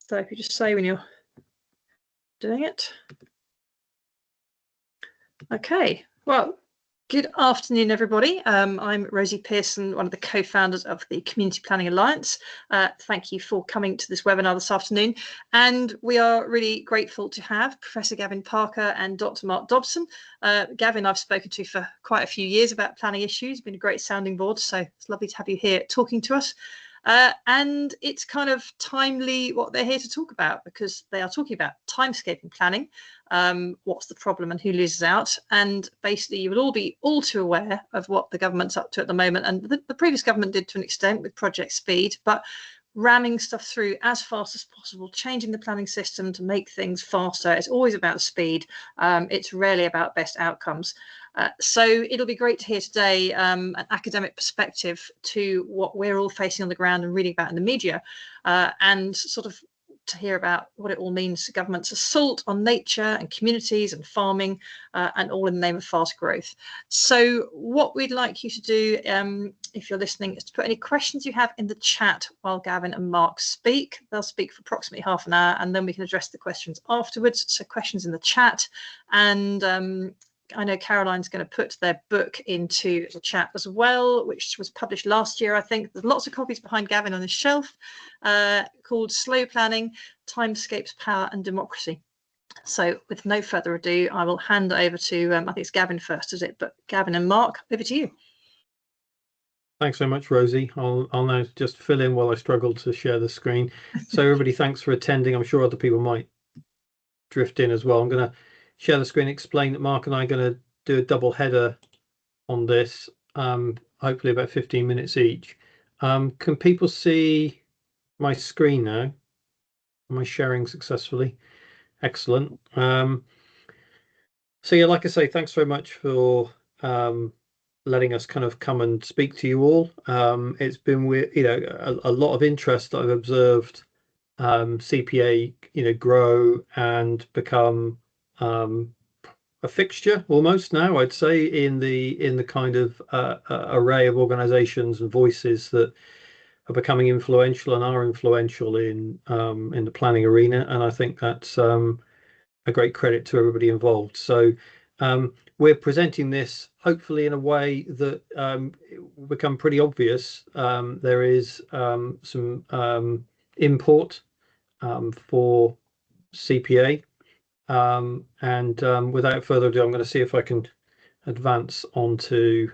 So if you just say when you're doing it. Okay, well, good afternoon, everybody. I'm Rosie Pearson, one of the co-founders of the Community Planning Alliance. Thank you for coming to this webinar this afternoon. And we are really grateful to have Professor Gavin Parker and Dr. Mark Dobson. Gavin, I've spoken to for quite a few years about planning issues, been a great sounding board, so it's lovely to have you here talking to us. And it's kind of timely what they're here to talk about, because they are talking about timescaping planning, what's the problem and who loses out. And basically you will all be all too aware of what the government's up to at the moment, and the previous government did to an extent with Project Speed, but ramming stuff through as fast as possible, changing the planning system to make things faster. It's always about speed. It's rarely about best outcomes. So it'll be great to hear today an academic perspective to what we're all facing on the ground and reading about in the media, and sort of to hear about what it all means to government's assault on nature and communities and farming, and all in the name of fast growth. So what we'd like you to do, if you're listening, is to put any questions you have in the chat while Gavin and Mark speak. They'll speak for approximately half an hour, and then we can address the questions afterwards. So questions in the chat, and I know Caroline's going to put their book into the chat as well, which was published last year, I think. There's lots of copies behind Gavin on his shelf, called Slow Planning, Timescapes, Power and Democracy. So with no further ado, I will hand over to, I think it's Gavin first, is it? But Gavin and Mark, over to you. Thanks so much, Rosie. I'll now just fill in while I struggle to share the screen. So everybody, thanks for attending. I'm sure other people might drift in as well. I'm going to share the screen, explain that Mark and I are going to do a double header on this, hopefully about 15 minutes each. Can people see my screen now? Am I sharing successfully? Excellent. So yeah, like I say, thanks very much for letting us kind of come and speak to you all. It's been, a lot of interest that I've observed CPA, grow and become a fixture almost now, I'd say, in the kind of array of organizations and voices that are becoming influential and are influential in the planning arena. And I think that's a great credit to everybody involved. So we're presenting this hopefully in a way that will become pretty obvious. There is some import for CPA, and without further ado, I'm going to see if I can advance onto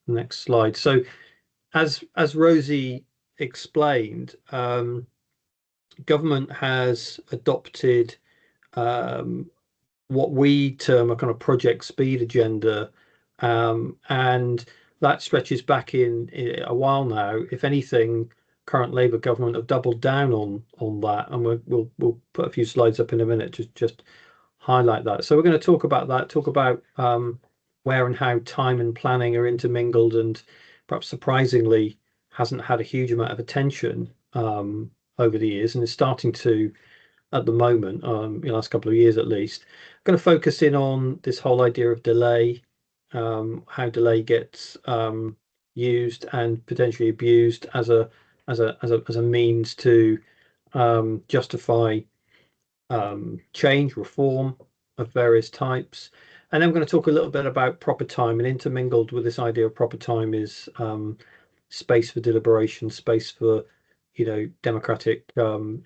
the next slide. So as Rosie explained, government has adopted what we term a kind of Project Speed agenda, and that stretches back in a while now. If anything, current Labour government have doubled down on that, and we'll put a few slides up in a minute to just highlight that. So we're going to talk about that, talk about where and how time and planning are intermingled, and perhaps surprisingly hasn't had a huge amount of attention over the years, and is starting to at the moment, in the last couple of years at least. I'm going to focus in on this whole idea of delay, how delay gets used and potentially abused as a means to justify change, reform of various types. And then we're going to talk a little bit about proper time, and intermingled with this idea of proper time is space for deliberation, space for democratic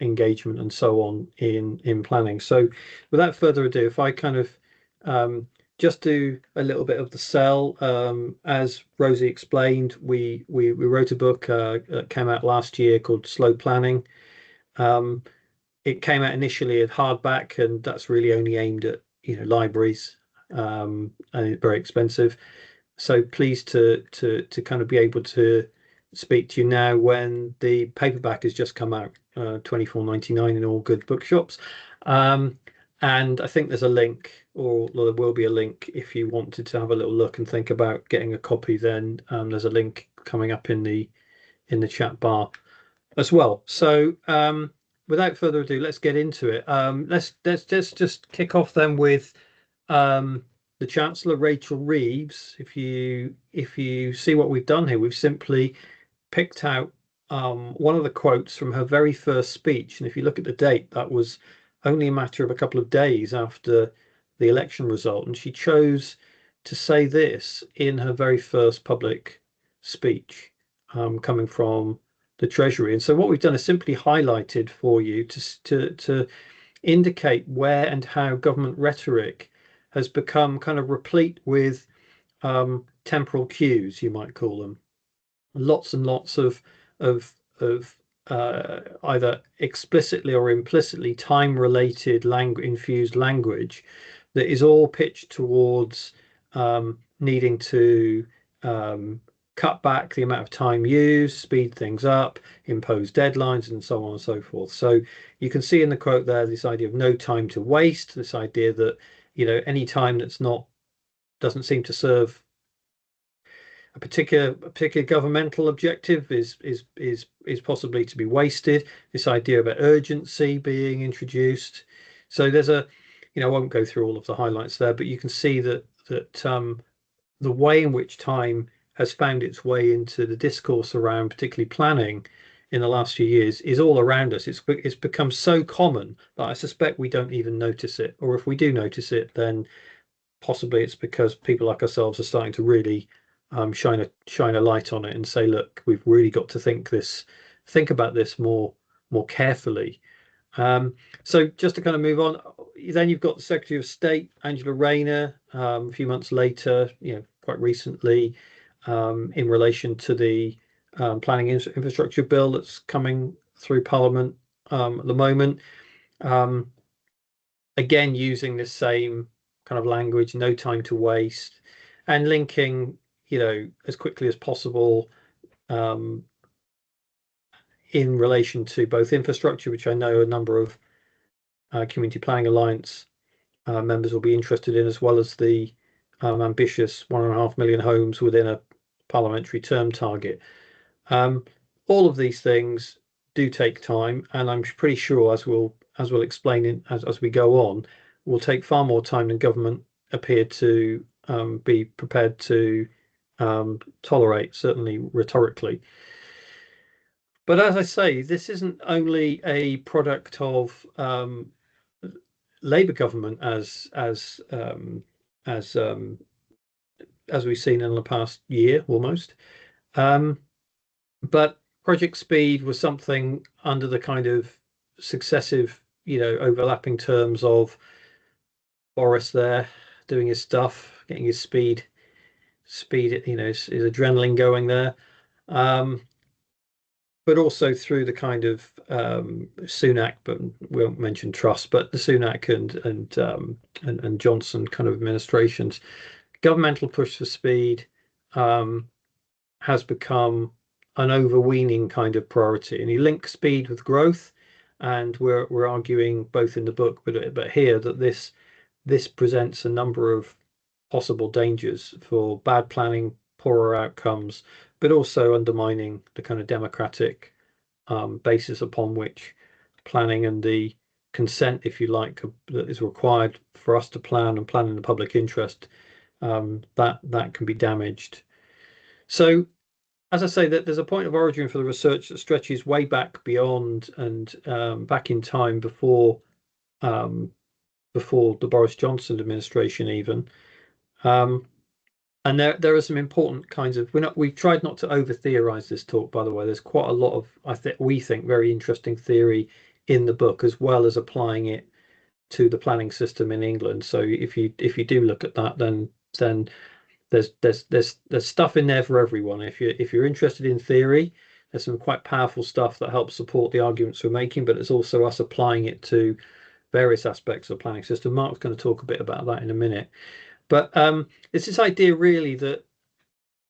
engagement and so on in planning. So without further ado, if I kind of just do a little bit of the sell, as Rosie explained, we wrote a book that came out last year called Slow Planning. It came out initially at hardback, and that's really only aimed at libraries, and it's very expensive. So pleased to kind of be able to speak to you now when the paperback has just come out, $24.99 in all good bookshops. And I think there's a link, or there will be a link if you wanted to have a little look and think about getting a copy. Then there's a link coming up in the chat bar as well. So without further ado, let's get into it. Let's just kick off then with the Chancellor, Rachel Reeves. If you see what we've done here, we've simply picked out one of the quotes from her very first speech. And if you look at the date, that was only a matter of a couple of days after the election result. And she chose to say this in her very first public speech, coming from the Treasury. And so what we've done is simply highlighted for you to indicate where and how government rhetoric has become kind of replete with temporal cues, you might call them. Lots and lots of either explicitly or implicitly time-related infused language that is all pitched towards needing to cut back the amount of time used, speed things up, impose deadlines, and so on and so forth. So you can see in the quote there this idea of no time to waste, this idea that, any time that's not doesn't seem to serve a particular governmental objective is possibly to be wasted. This idea about urgency being introduced. So there's I won't go through all of the highlights there, but you can see that the way in which time has found its way into the discourse around particularly planning in the last few years is all around us. It's become so common that I suspect we don't even notice it, or if we do notice it, then possibly it's because people like ourselves are starting to really shine a light on it and say, look, we've really got to think about this more carefully. So just to kind of move on, then you've got the Secretary of State, Angela Rayner, a few months later, quite recently, in relation to the planning infrastructure bill that's coming through Parliament at the moment. Again, using the same kind of language, no time to waste, and linking, as quickly as possible in relation to both infrastructure, which I know a number of Community Planning Alliance members will be interested in, as well as the ambitious 1.5 million homes within a parliamentary term target. All of these things do take time, and I'm pretty sure, as we'll explain as we go on, will take far more time than government appear to be prepared to tolerate, certainly rhetorically. But as I say, this isn't only a product of Labour government as we've seen in the past year almost. But Project Speed was something under the kind of successive, overlapping terms of Boris there doing his stuff, getting his speed, his adrenaline going there. But also through the kind of Sunak, but we won't mention Truss, but the Sunak and Johnson kind of administrations, governmental push for speed has become an overweening kind of priority, and you link speed with growth, and we're arguing both in the book, but here that this presents a number of possible dangers for bad planning, poorer outcomes, but also undermining the kind of democratic basis upon which planning and the consent, if you like, that is required for us to plan and plan in the public interest, that can be damaged. So, as I say, that there's a point of origin for the research that stretches way back beyond and back in time before the Boris Johnson administration even. And there are some important kinds of, we've tried not to over theorize this talk, by the way. There's quite a lot of, we think, very interesting theory in the book, as well as applying it to the planning system in England. So if you do look at that, then there's stuff in there for everyone. If you're interested in theory, there's some quite powerful stuff that helps support the arguments we're making, but it's also us applying it to various aspects of the planning system. Mark's going to talk a bit about that in a minute. But it's this idea really that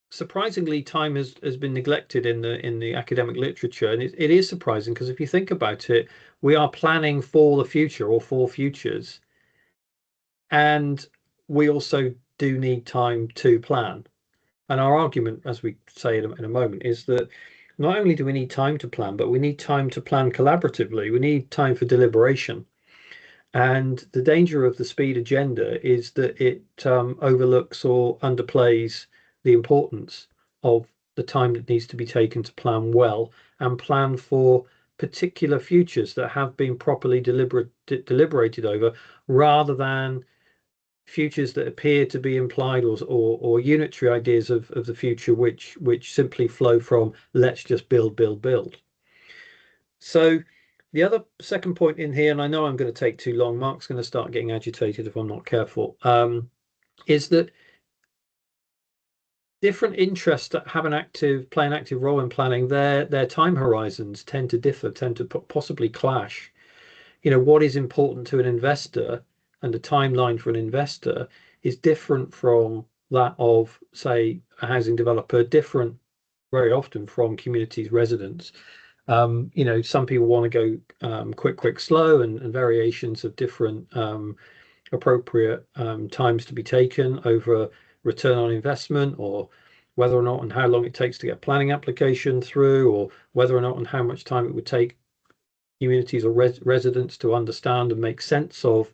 surprisingly time has been neglected in the academic literature, and it is surprising, because if you think about it, we are planning for the future or for futures, and we also do need time to plan. And our argument, as we say in a moment, is that not only do we need time to plan, but we need time to plan collaboratively. We need time for deliberation. And the danger of the speed agenda is that it overlooks or underplays the importance of the time that needs to be taken to plan well and plan for particular futures that have been properly deliberated over, rather than futures that appear to be implied or unitary ideas of the future, which simply flow from let's just build. So the other second point in here, and I know I'm going to take too long, Mark's going to start getting agitated if I'm not careful, is that different interests that have play an active role in planning, their time horizons tend to differ, tend to possibly clash. What is important to an investor and the timeline for an investor is different from that of, say, a housing developer, different very often from communities residents. Some people want to go quick, slow, and variations of different appropriate times to be taken over return on investment, or whether or not and how long it takes to get a planning application through, or whether or not and how much time it would take communities or residents to understand and make sense of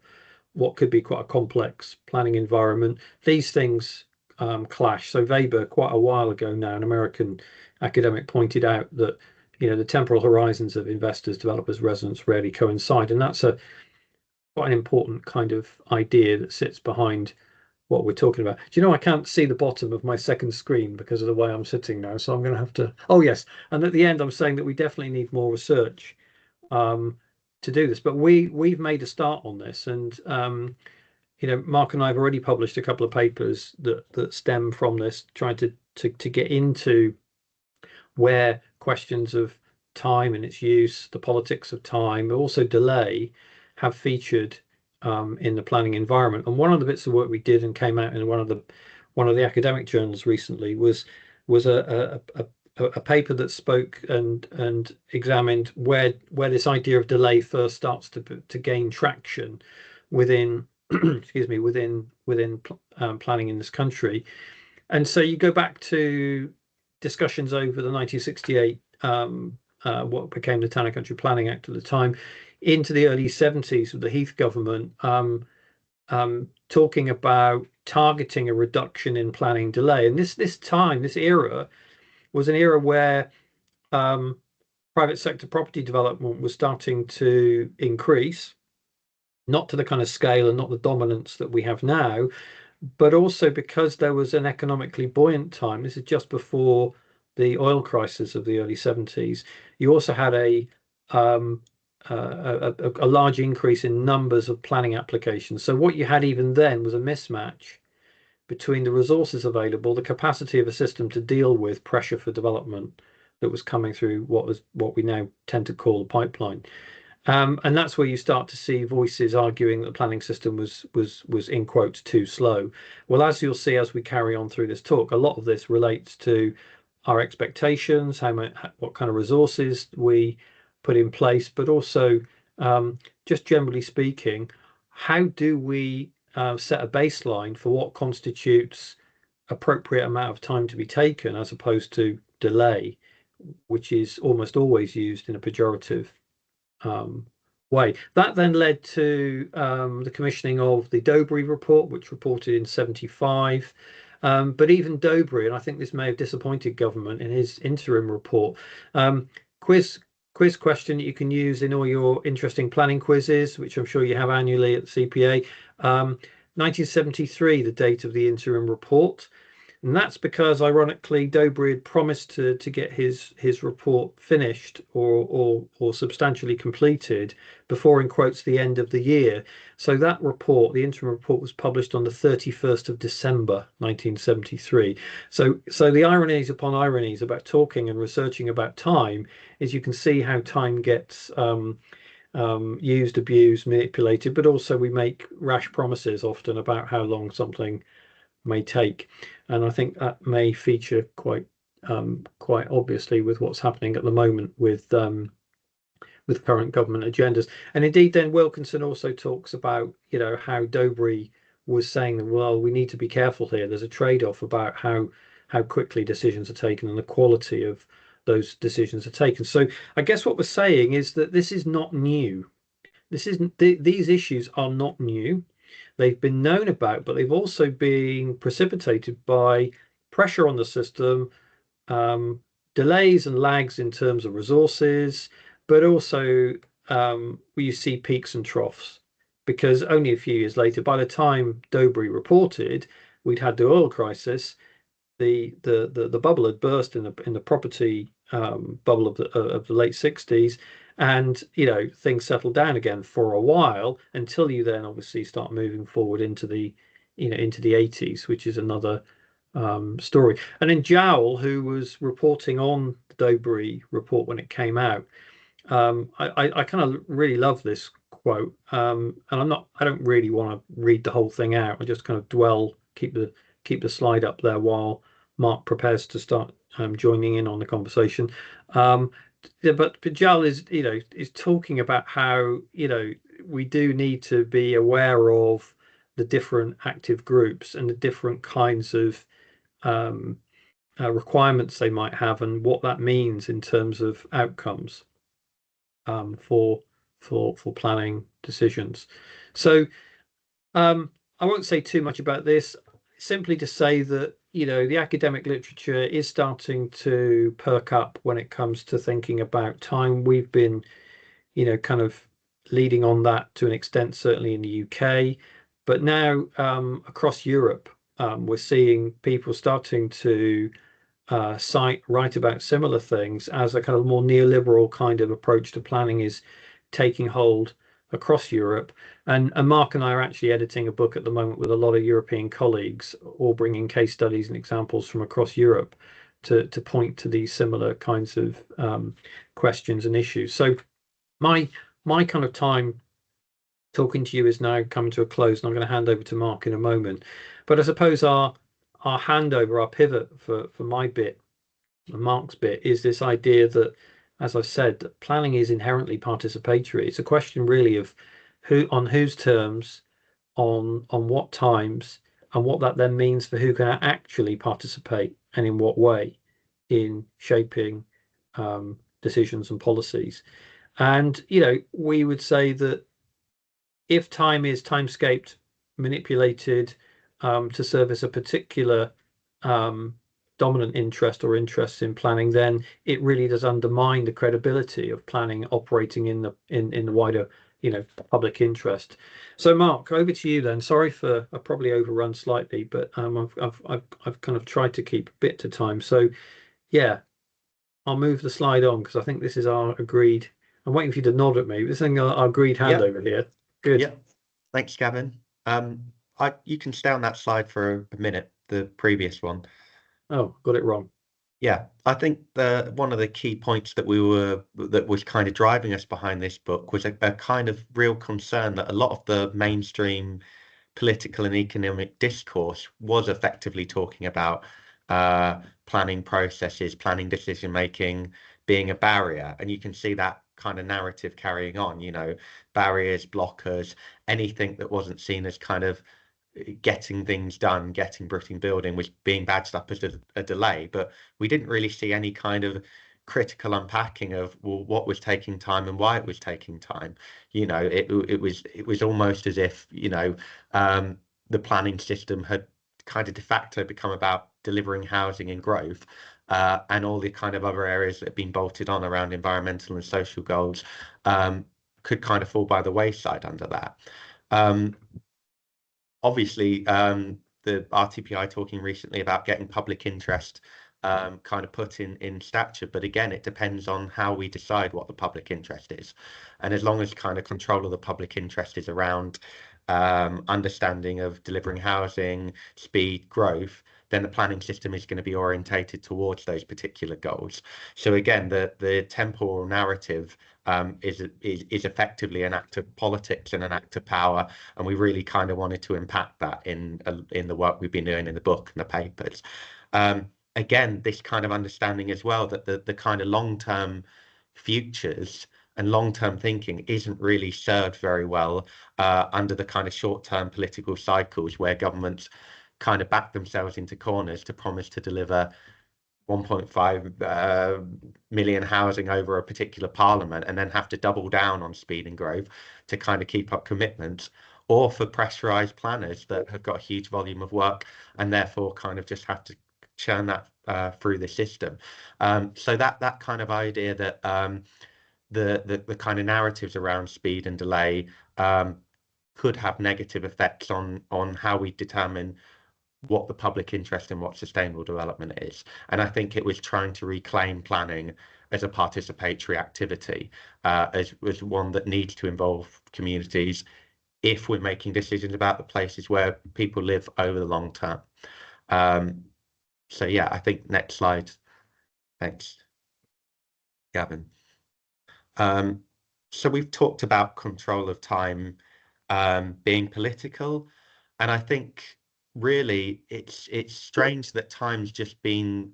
what could be quite a complex planning environment. These things clash. So Weber, quite a while ago now, an American academic, pointed out that the temporal horizons of investors, developers, residents rarely coincide, and that's quite an important kind of idea that sits behind what we're talking about. Do you know, I can't see the bottom of my second screen because of the way I'm sitting now, so I'm going to have to. Oh yes, and at the end I'm saying that we definitely need more research to do this, but we've made a start on this, and Mark and I have already published a couple of papers that stem from this, trying to get into where questions of time and its use, the politics of time, but also delay, have featured in the planning environment. And one of the bits of work we did and came out in one of the academic journals recently was a paper that spoke and examined where this idea of delay first starts to gain traction within excuse me, within planning in this country. And so you go back to discussions over the 1968 what became the Town and Country Planning Act at the time, into the early 70s with the Heath government, talking about targeting a reduction in planning delay. And this era was an era where private sector property development was starting to increase, not to the kind of scale and not the dominance that we have now, but also because there was an economically buoyant time. This is just before the oil crisis of the early 70s. You also had a large increase in numbers of planning applications. So what you had even then was a mismatch between the resources available, the capacity of a system to deal with pressure for development that was coming through what we now tend to call the pipeline. And that's where you start to see voices arguing that the planning system was in quotes too slow. Well, as you'll see as we carry on through this talk, a lot of this relates to our expectations, what kind of resources we put in place, but also just generally speaking, how do we set a baseline for what constitutes appropriate amount of time to be taken, as opposed to delay, which is almost always used in a pejorative way. That then led to the commissioning of the Dobry report, which reported in 75. But even Dobry, and I think this may have disappointed government in his interim report, quiz question that you can use in all your interesting planning quizzes, which I'm sure you have annually at the CPA. 1973, the date of the interim report. And that's because, ironically, Dobry had promised to get his report finished or substantially completed before, in quotes, the end of the year. So that report, the interim report, was published on the 31st of December 1973. So the ironies upon ironies about talking and researching about time is you can see how time gets used, abused, manipulated, but also we make rash promises often about how long something may take, and I think that may feature quite obviously with what's happening at the moment with current government agendas. And indeed, then Wilkinson also talks about how Dobry was saying that, well, we need to be careful here. There's a trade-off about how quickly decisions are taken and the quality of those decisions are taken. So I guess what we're saying is that this is not new. These issues are not new. They've been known about, but they've also been precipitated by pressure on the system, delays and lags in terms of resources, but also you see peaks and troughs, because only a few years later, by the time Dobry reported, we'd had the oil crisis. The bubble had burst in the property bubble of the late 60s, and things settled down again for a while, until you then obviously start moving forward into the 80s, which is another story. And then Jowl, who was reporting on the Dobry report when it came out, I kind of really love this quote, and I don't really want to read the whole thing out. I just kind of keep the slide up there while Mark prepares to start joining in on the conversation. But Jowl is talking about how we do need to be aware of the different active groups and the different kinds of requirements they might have, and what that means in terms of outcomes for planning decisions. So I won't say too much about this, simply to say that the academic literature is starting to perk up when it comes to thinking about time. We've been kind of leading on that to an extent, certainly in the UK, but now across Europe, we're seeing people starting to write about similar things, as a kind of more neoliberal kind of approach to planning is taking hold across Europe. And Mark and I are actually editing a book at the moment with a lot of European colleagues, all bringing case studies and examples from across Europe to point to these similar kinds of questions and issues. So my kind of time talking to you is now coming to a close, and I'm going to hand over to Mark in a moment. But I suppose our handover, our pivot for my bit and Mark's bit, is this idea that, as I've said, that planning is inherently participatory. It's a question really of on whose terms, on what times, and what that then means for who can actually participate and in what way in shaping decisions and policies. And we would say that if time is timescaped, manipulated to service a particular dominant interest or interests in planning, then it really does undermine the credibility of planning operating in the wider public interest. So Mark, over to you then. Sorry for I probably overrun slightly, but I've kind of tried to keep a bit to time. So yeah, I'll move the slide on, because I think this is our agreed. I'm waiting for you to nod at me. This is our agreed handover here. Good. Yeah. Thanks, Gavin. You can stay on that slide for a minute, the previous one. Oh, got it wrong. Yeah, I think one of the key points that was kind of driving us behind this book was a kind of real concern that a lot of the mainstream political and economic discourse was effectively talking about planning processes, planning decision making being a barrier. And you can see that kind of narrative carrying on, barriers, blockers, anything that wasn't seen as kind of getting things done, getting Britain building, was being badged up as a delay. But we didn't really see any kind of critical unpacking of, well, what was taking time and why it was taking time. It was almost as if the planning system had kind of de facto become about delivering housing and growth, and all the kind of other areas that have been bolted on around environmental and social goals could kind of fall by the wayside under that. Obviously, the RTPI talking recently about getting public interest kind of put in stature, but again, it depends on how we decide what the public interest is. And as long as kind of control of the public interest is around understanding of delivering housing, speed, growth, then the planning system is going to be orientated towards those particular goals. So again, the temporal narrative is effectively an act of politics and an act of power, and we really kind of wanted to impact that in the work we've been doing in the book and the papers. Again, this kind of understanding as well that the kind of long-term futures and long-term thinking isn't really served very well under the kind of short-term political cycles where governments kind of back themselves into corners to promise to deliver 1.5 million housing over a particular parliament, and then have to double down on speed and growth to kind of keep up commitments, or for pressurized planners that have got a huge volume of work and therefore kind of just have to churn that through the system. So that kind of idea that the kind of narratives around speed and delay could have negative effects on how we determine what the public interest in what sustainable development is. And I think it was trying to reclaim planning as a participatory activity, as one that needs to involve communities if we're making decisions about the places where people live over the long term. So yeah, I think next slide. Thanks, Gavin. So we've talked about control of time being political, and I think really it's strange that time's just been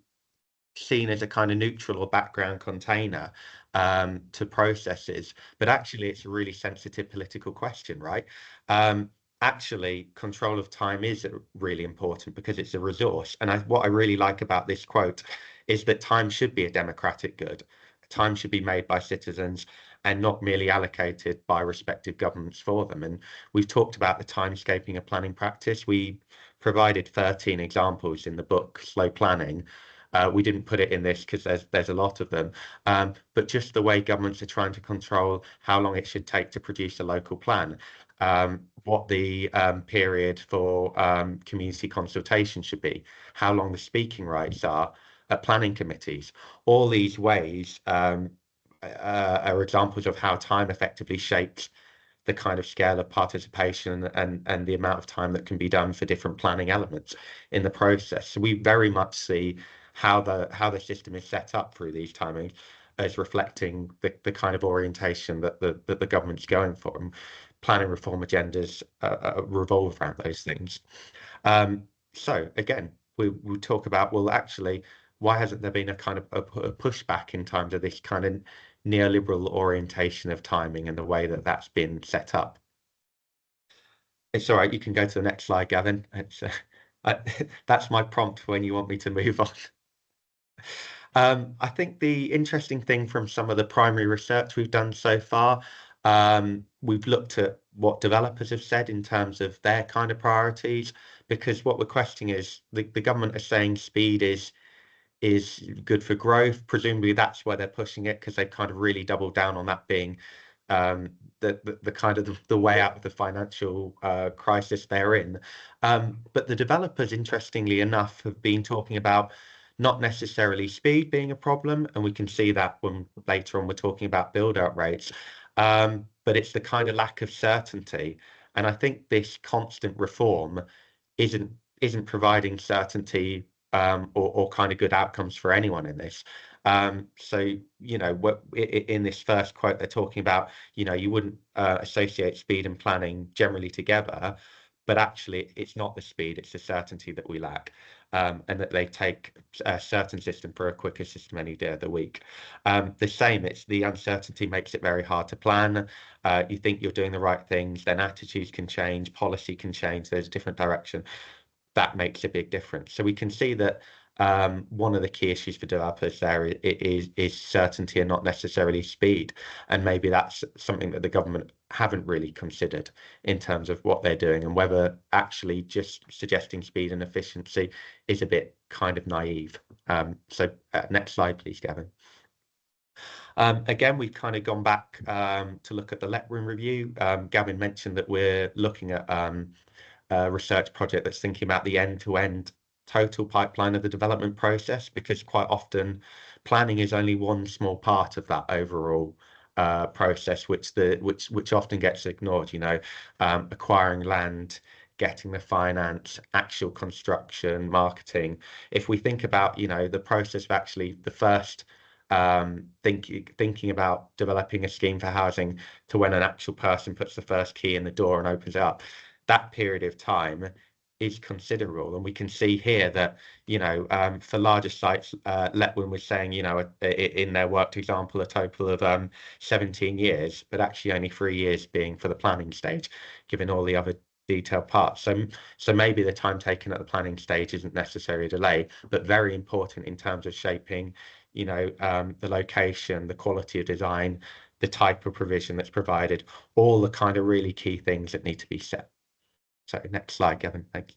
seen as a kind of neutral or background container to processes, but actually it's a really sensitive political question, right? Actually, control of time is really important because it's a resource. And what I really like about this quote is that time should be a democratic good. Time should be made by citizens and not merely allocated by respective governments for them. And we've talked about the timescaping of planning practice. We provided 13 examples in the book, Slow Planning. We didn't put it in this because there's a lot of them, but just the way governments are trying to control how long it should take to produce a local plan, what the period for community consultation should be, how long the speaking rights are at planning committees. All these ways are examples of how time effectively shapes the kind of scale of participation and the amount of time that can be done for different planning elements in the process. So we very much see how the system is set up through these timings as reflecting the kind of orientation that the government's going for. And planning reform agendas revolve around those things. So again, we talk about, well, actually, why hasn't there been a kind of a pushback in terms of this kind of neoliberal orientation of timing and the way that that's been set up? It's all right, you can go to the next slide, Gavin. It's, that's my prompt when you want me to move on. I think the interesting thing from some of the primary research we've done so far, we've looked at what developers have said in terms of their kind of priorities, because what we're questioning is the government are saying speed is good for growth. Presumably that's where they're pushing it, because they've kind of really doubled down on that being the kind of the way out of the financial crisis they're in. But the developers, interestingly enough, have been talking about not necessarily speed being a problem, and we can see that when later on we're talking about build-out rates, but it's the kind of lack of certainty. And I think this constant reform isn't providing certainty or kind of good outcomes for anyone in this. So, you know, in this first quote, they're talking about, you know, you wouldn't associate speed and planning generally together, but actually it's not the speed, it's the certainty that we lack. And that they take a certain system for a quicker system any day of the week. The same, it's the uncertainty makes it very hard to plan. You think you're doing the right things, then attitudes can change, policy can change, there's a different direction. That makes a big difference. So we can see that one of the key issues for developers there is certainty and not necessarily speed. And maybe that's something that the government haven't really considered in terms of what they're doing, and whether actually just suggesting speed and efficiency is a bit kind of naive. So next slide, please, Gavin. Again, we've kind of gone back to look at the let room review. Gavin mentioned that we're looking at a research project that's thinking about the end-to-end total pipeline of the development process, because quite often planning is only one small part of that overall process, which often gets ignored. You know, acquiring land, getting the finance, actual construction, marketing. If we think about, you know, the process of actually the first thinking about developing a scheme for housing to when an actual person puts the first key in the door and opens it up, that period of time is considerable. And we can see here that, you know, for larger sites, Letwin was saying, you know, in their worked example, a total of 17 years, but actually only 3 years being for the planning stage, given all the other detailed parts. So maybe the time taken at the planning stage isn't necessarily a delay, but very important in terms of shaping, you know, the location, the quality of design, the type of provision that's provided, all the kind of really key things that need to be set. So next slide, Gavin, thanks.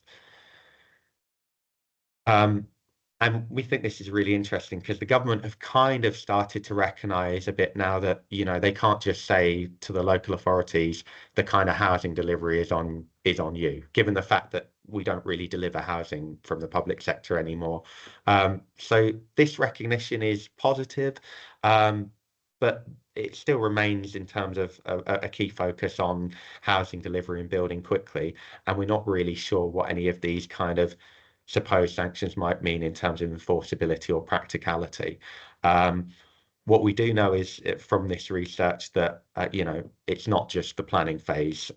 And we think this is really interesting because the government have kind of started to recognise a bit now that, you know, they can't just say to the local authorities, the kind of housing delivery is on you, given the fact that we don't really deliver housing from the public sector anymore. So this recognition is positive, but it still remains in terms of a key focus on housing delivery and building quickly. And we're not really sure what any of these kind of supposed sanctions might mean in terms of enforceability or practicality. What we do know is from this research that, you know, it's not just the planning phase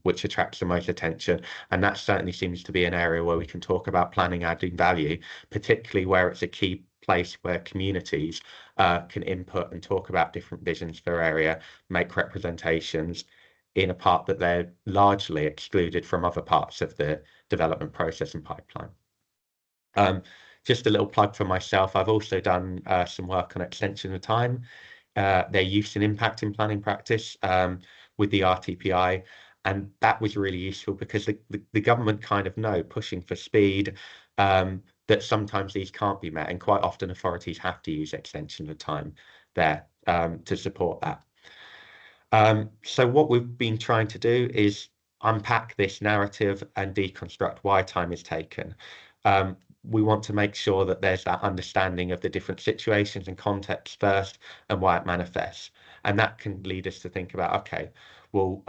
which attracts the most attention. And that certainly seems to be an area where we can talk about planning adding value, particularly where it's a key place where communities can input and talk about different visions for area, make representations in a part that they're largely excluded from other parts of the development process and pipeline. Just a little plug for myself. I've also done some work on extension of time, their use and impact in planning practice with the RTPI. And that was really useful because the government kind of know, pushing for speed, that sometimes these can't be met. And quite often authorities have to use extension of time there to support that. So what we've been trying to do is unpack this narrative and deconstruct why time is taken. We want to make sure that there's that understanding of the different situations and contexts first and why it manifests. And that can lead us to think about, okay, well,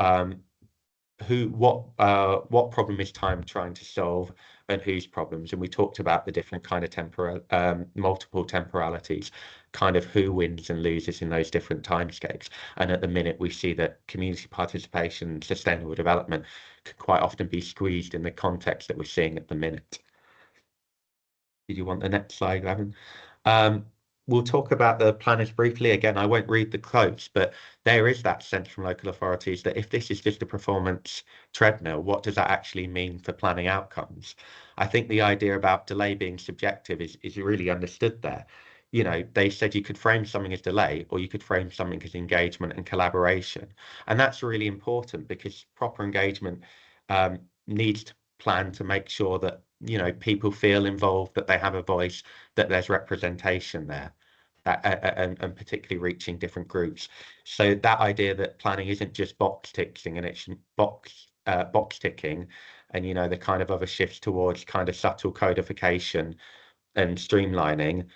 what problem is time trying to solve and whose problems? And we talked about the different kind of multiple temporalities, kind of who wins and loses in those different timescapes. And at the minute, we see that community participation, sustainable development can quite often be squeezed in the context that we're seeing at the minute. Did you want the next slide, Gavin? We'll talk about the planners briefly. Again, I won't read the quotes, but there is that sense from local authorities that if this is just a performance treadmill, what does that actually mean for planning outcomes? I think the idea about delay being subjective is really understood there. You know, they said you could frame something as delay or you could frame something as engagement and collaboration. And that's really important because proper engagement needs to plan to make sure that, you know, people feel involved, that they have a voice, that there's representation there, and particularly reaching different groups. So that idea that planning isn't just box ticking and it's box ticking, and, you know, the kind of other shifts towards kind of subtle codification and streamlining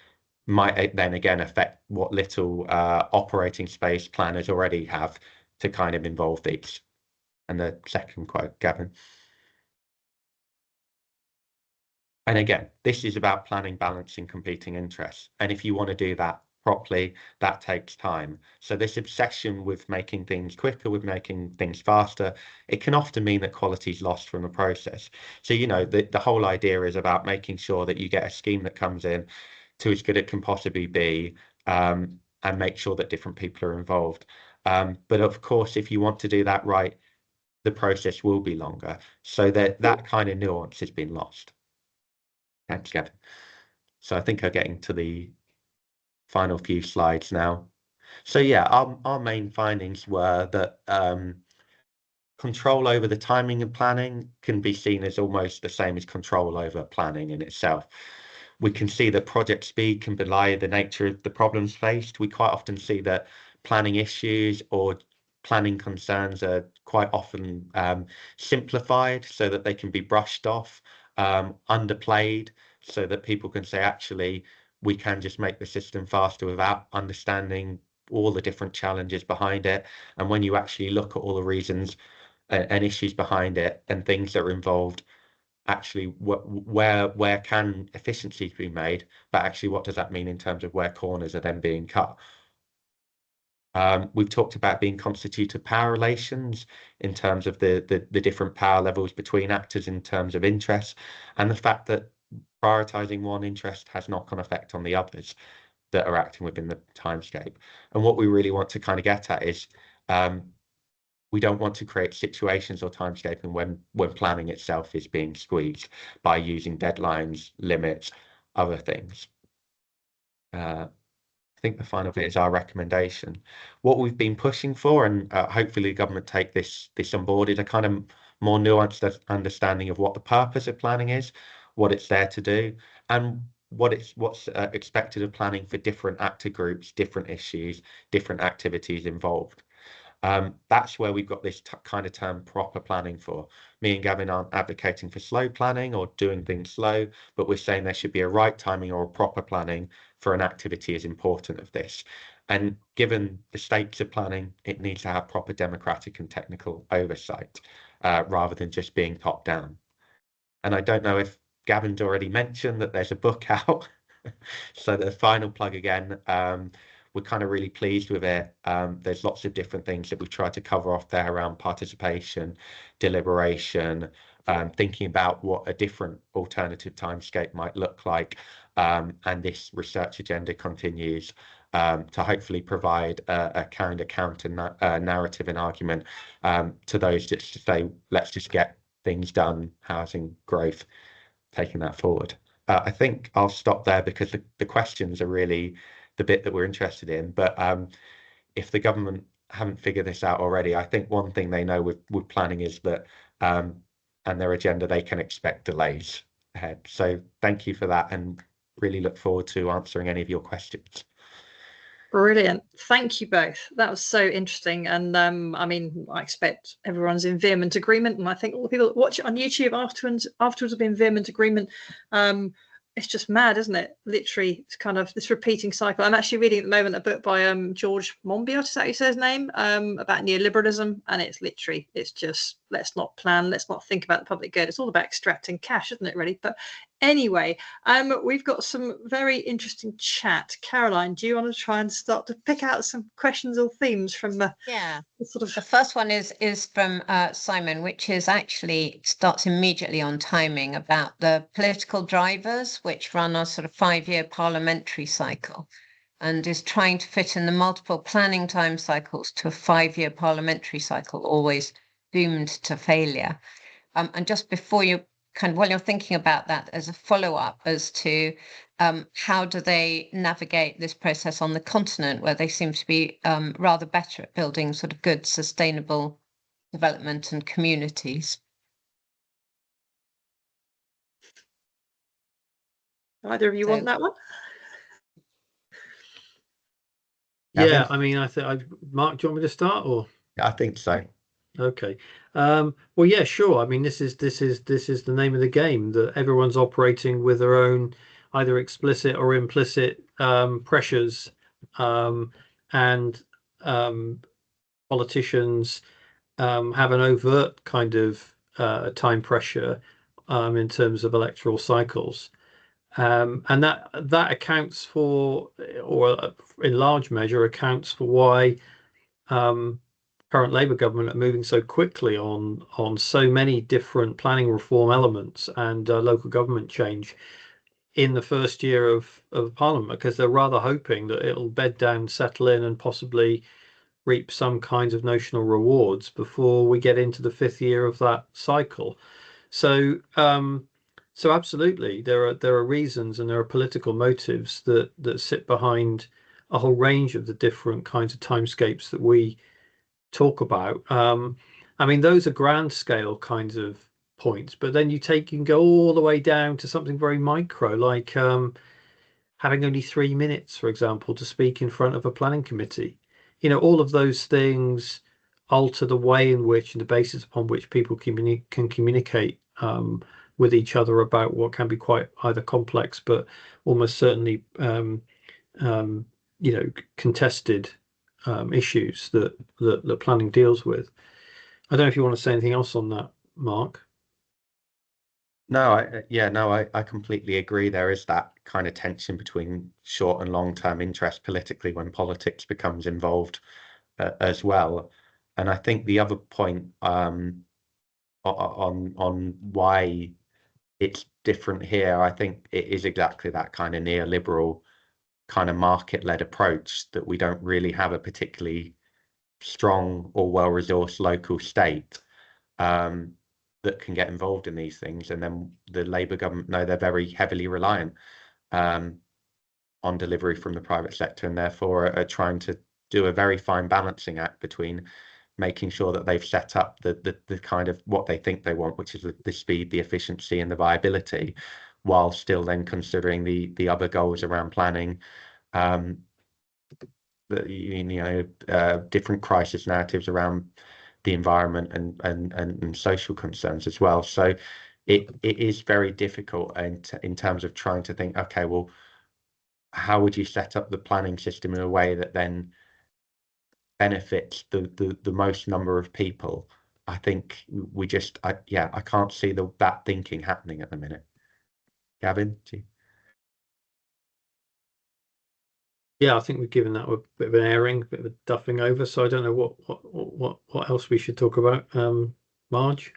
might then again affect what little operating space planners already have to kind of involve these. And the second quote, Gavin. And again, this is about planning, balancing competing interests. And if you want to do that properly, that takes time. So this obsession with making things quicker, with making things faster, it can often mean that quality is lost from the process. So, you know, the whole idea is about making sure that you get a scheme that comes in to as good as it can possibly be, and make sure that different people are involved. But of course, if you want to do that right, the process will be longer. So that kind of nuance has been lost. Thanks, Gavin. So I think I'm getting to the final few slides now. So yeah, our main findings were that control over the timing and planning can be seen as almost the same as control over planning in itself. We can see that project speed can belie the nature of the problems faced. We quite often see that planning issues or planning concerns are quite often simplified so that they can be brushed off, underplayed, so that people can say, actually, we can just make the system faster without understanding all the different challenges behind it. And when you actually look at all the reasons and issues behind it and things that are involved, actually where can efficiencies be made, but actually what does that mean in terms of where corners are then being cut? We've talked about being constituted power relations in terms of the different power levels between actors in terms of interests, and the fact that prioritizing one interest has knock-on effect on the others that are acting within the timescape. And what we really want to kind of get at is we don't want to create situations or timescaping when planning itself is being squeezed by using deadlines, limits, other things. I think the final bit is our recommendation. What we've been pushing for, and hopefully the government take this on board, is a kind of more nuanced understanding of what the purpose of planning is, what it's there to do, and what's expected of planning for different actor groups, different issues, different activities involved. That's where we've got this kind of term proper planning for. Me and Gavin aren't advocating for slow planning or doing things slow, but we're saying there should be a right timing or a proper planning for an activity as important of this. And given the stakes of planning, it needs to have proper democratic and technical oversight rather than just being top down. And I don't know if Gavin's already mentioned that there's a book out. So the final plug again, we're kind of really pleased with it. There's lots of different things that we've tried to cover off there around participation, deliberation, thinking about what a different alternative timescape might look like. And this research agenda continues to hopefully provide a kind of counter narrative and argument to those just to say, let's just get things done, housing growth, taking that forward. I think I'll stop there because the questions are really the bit that we're interested in. But if the government haven't figured this out already, I think one thing they know with planning is that and their agenda, they can expect delays ahead. So thank you for that, and really look forward to answering any of your questions. Brilliant. Thank you both. That was so interesting. And I mean, I expect everyone's in vehement agreement. And I think all the people that watch it on YouTube afterwards will be in vehement agreement. It's just mad, isn't it? Literally, it's kind of this repeating cycle. I'm actually reading at the moment a book by George Monbiot, is that how you say his name? About neoliberalism. And it's literally, it's just, let's not plan, let's not think about the public good. It's all about extracting cash, isn't it, really? But anyway, we've got some very interesting chat. Caroline, do you want to try and start to pick out some questions or themes from the sort of... The first one is from Simon, which is actually starts immediately on timing, about the political drivers which run a sort of 5-year parliamentary cycle, and is trying to fit in the multiple planning time cycles to a 5-year parliamentary cycle, always doomed to failure. And just before you while you're thinking about that, as a follow-up as to how do they navigate this process on the continent, where they seem to be rather better at building sort of good, sustainable development and communities. Either of you want that one? Yeah, I mean, Mark, do you want me to start, or? I think so. Okay. Well, yeah, sure. I mean, this is the name of the game, that everyone's operating with their own either explicit or implicit pressures, and politicians have an overt kind of time pressure in terms of electoral cycles, and that accounts for, or in large measure accounts for, why current Labour government are moving so quickly on so many different planning reform elements and local government change in the first year of Parliament, because they're rather hoping that it'll bed down, settle in, and possibly reap some kinds of notional rewards before we get into the 5th year of that cycle. So absolutely, there are reasons and there are political motives that sit behind a whole range of the different kinds of timescapes that we talk about. I mean, those are grand scale kinds of points, but then you can go all the way down to something very micro, like having only 3 minutes, for example, to speak in front of a planning committee. All of those things alter the way in which, and the basis upon which, people can communicate with each other about what can be quite either complex but almost certainly contested issues that planning deals with. I don't know if you want to say anything else on that, Mark. No, I completely agree. There is that kind of tension between short and long-term interest politically when politics becomes involved as well. And I think the other point on why it's different here, I think it is exactly that kind of neoliberal kind of market-led approach, that we don't really have a particularly strong or well-resourced local state that can get involved in these things. And then the Labour government know they're very heavily reliant on delivery from the private sector, and therefore are trying to do a very fine balancing act between making sure that they've set up the kind of what they think they want, which is the speed, the efficiency and the viability, while still then considering the other goals around planning, different crisis narratives around the environment and social concerns as well. So it is very difficult in terms of trying to think, okay, well, how would you set up the planning system in a way that then benefits the most number of people? I think we just, I can't see that thinking happening at the minute. Gavin? Yeah, I think we've given that a bit of an airing, a bit of a duffing over. So I don't know what else we should talk about. Marge?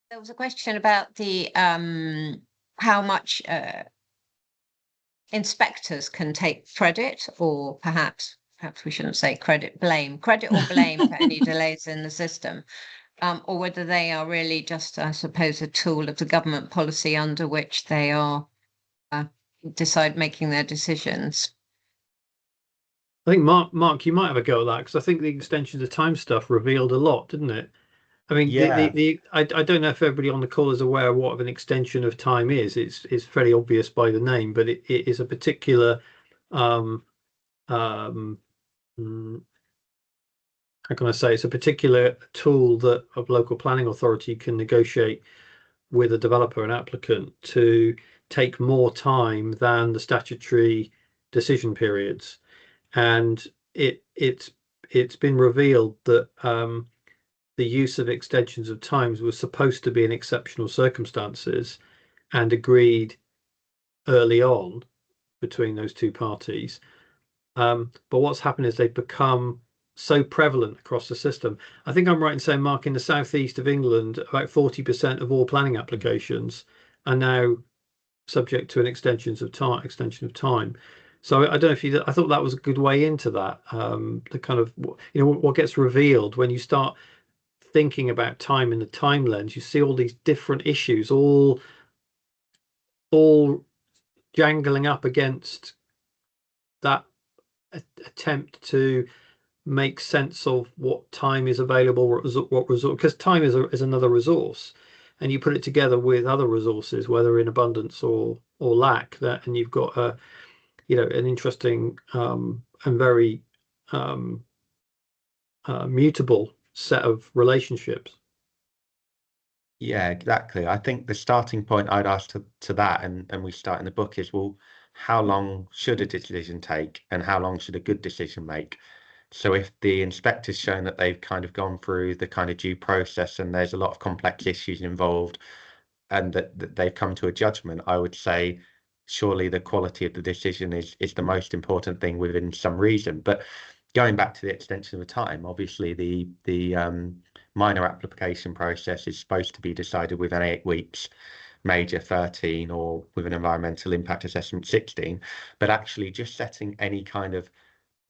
There was a question about the how much inspectors can take credit, or perhaps we shouldn't say credit or blame for any delays in the system, or whether they are really just, I suppose, a tool of the government policy under which they are making their decisions. I think Mark, you might have a go at that, because I think the extension of time stuff revealed a lot, didn't it? I mean, I don't know if everybody on the call is aware of what an extension of time is. It's fairly obvious by the name, but it is a particular how can I say, it's a particular tool that a local planning authority can negotiate with a developer and applicant to take more time than the statutory decision periods. And it's been revealed that the use of extensions of times was supposed to be in exceptional circumstances and agreed early on between those two parties. But what's happened is they've become so prevalent across the system. I think I'm right in saying, Mark, in the southeast of England, about 40% of all planning applications are now subject to an extension of time. So I don't know if I thought that was a good way into that. The kind of, what gets revealed when you start thinking about time in the time lens, you see all these different issues all jangling up against that attempt to make sense of what time is available, what resource, because time is another resource, and you put it together with other resources, whether in abundance or lack, and you've got an interesting and very mutable set of relationships. Yeah, exactly. I think the starting point I'd ask to that, and we start in the book, is, well, how long should a decision take, and how long should a good decision make? So if the inspector's shown that they've kind of gone through the kind of due process and there's a lot of complex issues involved, and that they've come to a judgment, I would say surely the quality of the decision is the most important thing within some reason. But going back to the extension of time, obviously the minor application process is supposed to be decided within 8 weeks, major 13, or with an environmental impact assessment 16. But actually just setting any kind of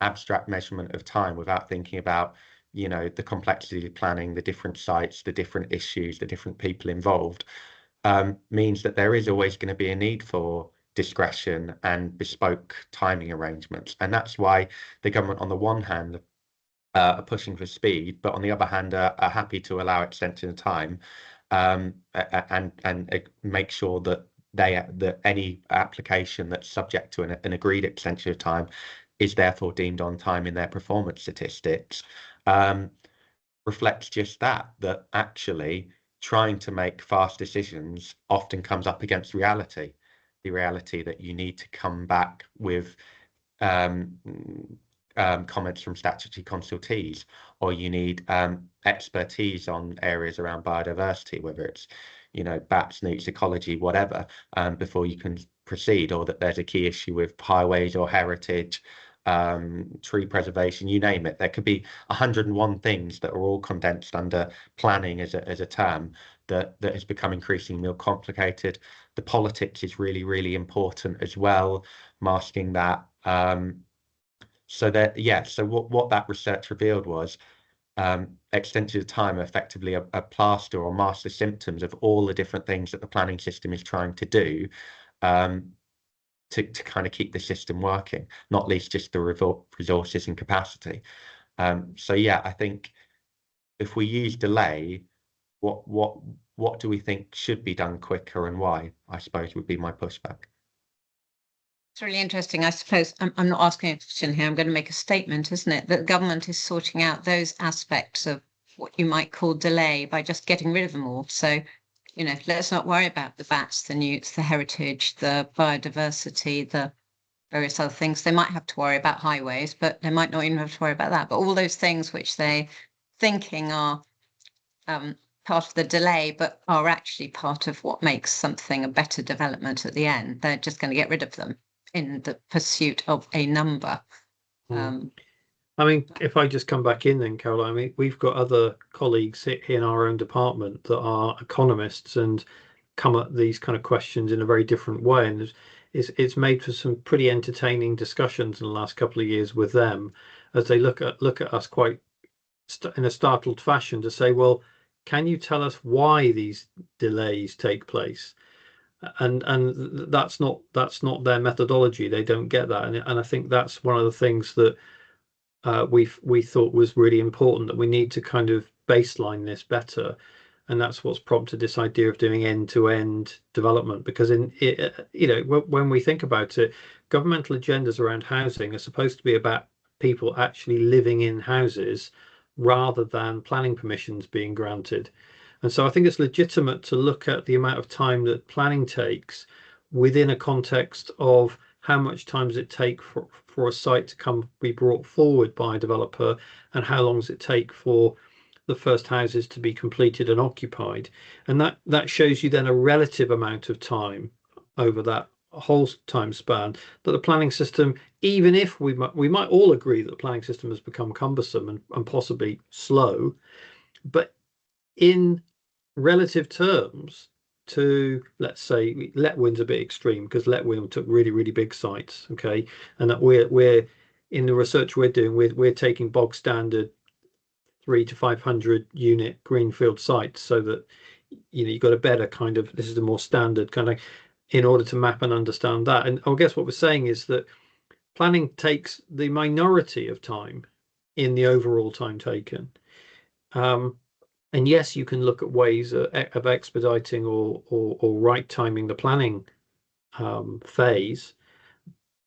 abstract measurement of time without thinking about, the complexity of planning, the different sites, the different issues, the different people involved, means that there is always going to be a need for discretion and bespoke timing arrangements. And that's why the government, on the one hand, are pushing for speed, but on the other hand, are happy to allow extension of time, and make sure that any application that's subject to an agreed extension of time is therefore deemed on time in their performance statistics, reflects just that actually trying to make fast decisions often comes up against reality, the reality that you need to come back with comments from statutory consultees, or you need expertise on areas around biodiversity, whether it's bats, newts, ecology, whatever, before you can proceed, or that there's a key issue with highways or heritage, tree preservation, you name it. There could be 101 things that are all condensed under planning as a term that has become increasingly more complicated. The politics is really, really important as well, masking that. So what that research revealed was extension of time effectively a plaster or master symptoms of all the different things that the planning system is trying to do, to kind of keep the system working, not least just the resources and capacity. So yeah, I think if we use delay, what what do we think should be done quicker and why, I suppose would be my pushback. It's really interesting. I suppose I'm not asking a question here. I'm going to make a statement, isn't it? That the government is sorting out those aspects of what you might call delay by just getting rid of them all. So, you know, let's not worry about the bats, the newts, the heritage, the biodiversity, the various other things. They might have to worry about highways, but they might not even have to worry about that. But all those things which they thinking are part of the delay, but are actually part of what makes something a better development at the end. They're just going to get rid of them in the pursuit of a number. I mean, if I just come back in then, Caroline, I mean, we've got other colleagues in our own department that are economists and come at these kind of questions in a very different way. And it's made for some pretty entertaining discussions in the last couple of years with them as they look at us quite in a startled fashion to say, well, can you tell us why these delays take place? And that's not their methodology. They don't get that, and I think that's one of the things that we thought was really important, that we need to kind of baseline this better, and that's what's prompted this idea of doing end-to-end development. Because when we think about it, governmental agendas around housing are supposed to be about people actually living in houses rather than planning permissions being granted. And so I think it's legitimate to look at the amount of time that planning takes within a context of how much time does it take for a site to be brought forward by a developer, and how long does it take for the first houses to be completed and occupied. And that shows you then a relative amount of time over that whole time span that the planning system, even if we might all agree that the planning system has become cumbersome and possibly slow, but in relative terms to, let's say, Letwin's a bit extreme because Letwin took really, really big sites, okay, and that we're in the research we're doing, we're taking bog standard 300 to 500 unit greenfield sites, so that you've got a better kind of, this is a more standard kind of, in order to map and understand that. And I guess what we're saying is that planning takes the minority of time in the overall time taken. And yes, you can look at ways of expediting or right timing the planning phase,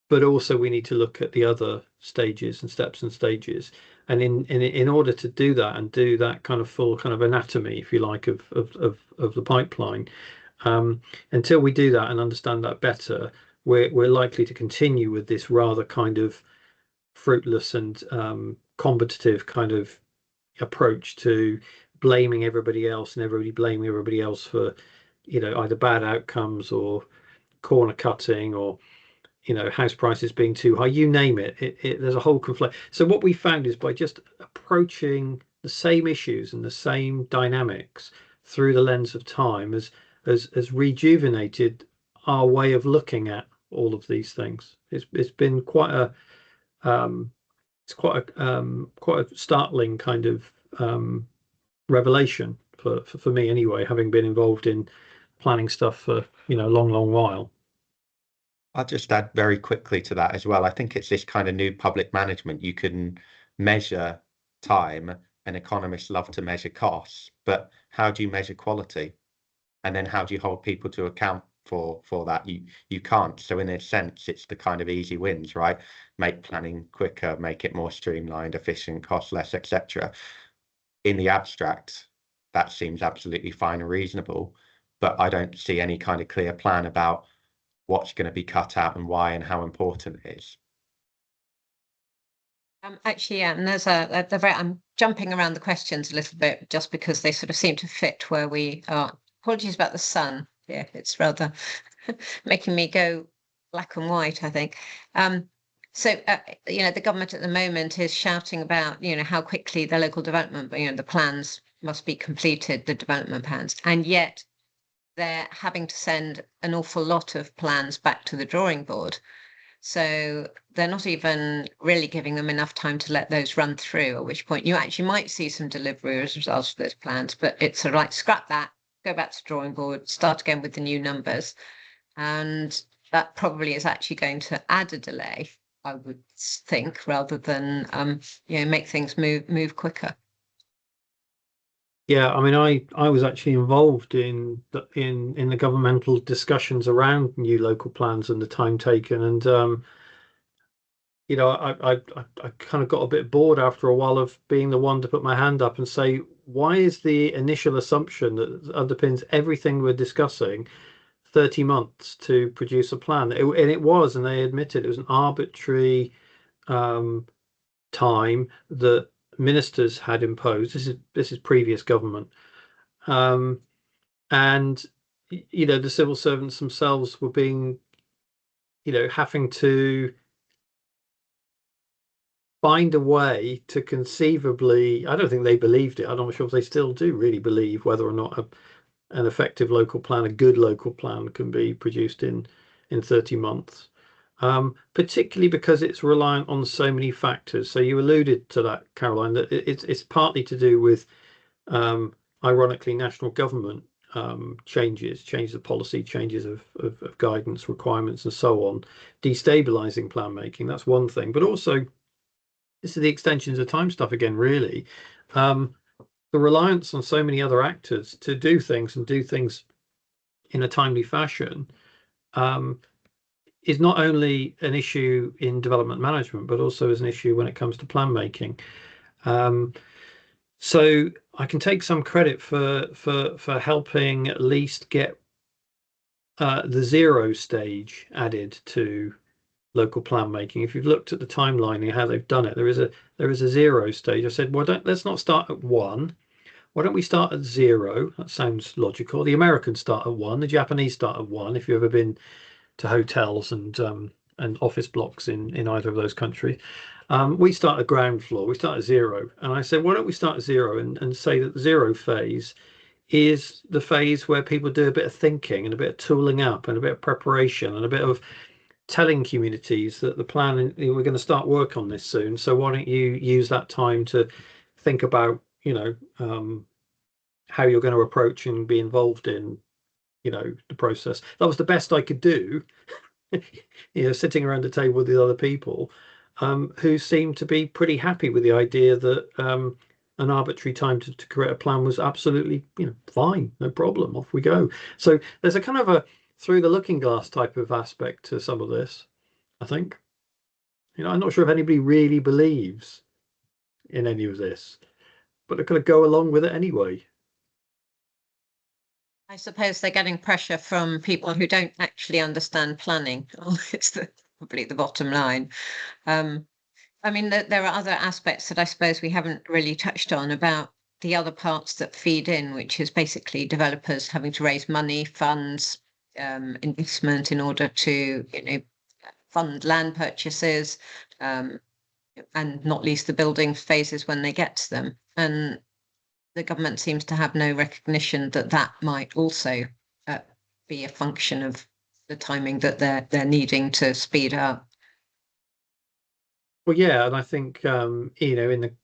but also we need to look at the other stages and steps and stages. And in order to do that and do that kind of full kind of anatomy, if you like, of the pipeline, until we do that and understand that better, we're likely to continue with this rather kind of fruitless and combative kind of approach to blaming everybody else and everybody blaming everybody else for, either bad outcomes or corner cutting or, house prices being too high, you name it. There's a whole conflict. So what we found is by just approaching the same issues and the same dynamics through the lens of time has rejuvenated our way of looking at all of these things. It's been quite a startling kind of revelation for me anyway, having been involved in planning stuff for a long while. I'll just add very quickly to that as well. I think it's this kind of new public management. You can measure time, and economists love to measure costs, but how do you measure quality? And then how do you hold people to account for that? You can't. So in a sense, it's the kind of easy wins, right? Make planning quicker, make it more streamlined, efficient, cost less, etc. In the abstract, that seems absolutely fine and reasonable, but I don't see any kind of clear plan about what's going to be cut out and why and how important it is. Actually, yeah, and there's I'm jumping around the questions a little bit just because they sort of seem to fit where we are. Apologies about the sun. Yeah, it's rather making me go black and white, I think. So, the government at the moment is shouting about, how quickly the local development, the plans must be completed, the development plans, and yet they're having to send an awful lot of plans back to the drawing board. So they're not even really giving them enough time to let those run through, at which point you actually might see some delivery as a result of those plans, but it's sort of like scrap that, go back to the drawing board, start again with the new numbers. And that probably is actually going to add a delay, I would think, rather than make things move quicker. Yeah, I mean, I was actually involved in the governmental discussions around new local plans and the time taken, and I kind of got a bit bored after a while of being the one to put my hand up and say, why is the initial assumption that underpins everything we're discussing 30 months to produce a plan? And it was, and they admitted it was an arbitrary time that ministers had imposed. This is previous government. And the civil servants themselves were being, having to find a way to conceivably, I don't think they believed it. I'm not sure if they still do really believe whether or not an effective local plan, a good local plan, can be produced in 30 months. Particularly because it's reliant on so many factors. So you alluded to that, Caroline, that it's partly to do with, ironically, national government changes of policy, changes of guidance requirements and so on, destabilizing plan making. That's one thing. But also, this is the extensions of time stuff again, really. The reliance on so many other actors to do things and do things in a timely fashion is not only an issue in development management, but also is an issue when it comes to plan making. So I can take some credit for helping at least get the zero stage added to local plan making. If you've looked at the timeline and how they've done it, there is a zero stage. I said, well, let's not start at 1. Why don't we start at 0? That sounds logical. The Americans start at 1. The Japanese start at 1. If you've ever been to hotels and office blocks in either of those countries, we start at ground floor. We start at 0. And I said, why don't we start at 0 and say that the 0 phase is the phase where people do a bit of thinking and a bit of tooling up and a bit of preparation and a bit of telling communities that the plan, we're going to start work on this soon. So why don't you use that time to think about, how you're going to approach and be involved in, the process. That was the best I could do, sitting around the table with the other people, who seemed to be pretty happy with the idea that an arbitrary time to create a plan was absolutely, fine, no problem, off we go. So there's a kind of a through the looking glass type of aspect to some of this, I think. I'm not sure if anybody really believes in any of this, but they're going to go along with it anyway. I suppose they're getting pressure from people who don't actually understand planning. It's probably the bottom line. I mean, there are other aspects that I suppose we haven't really touched on about the other parts that feed in, which is basically developers having to raise money, funds, investment in order to, fund land purchases, and not least the building phases when they get to them. And the government seems to have no recognition that that might also be a function of the timing that they're needing to speed up. Well, yeah, and I think in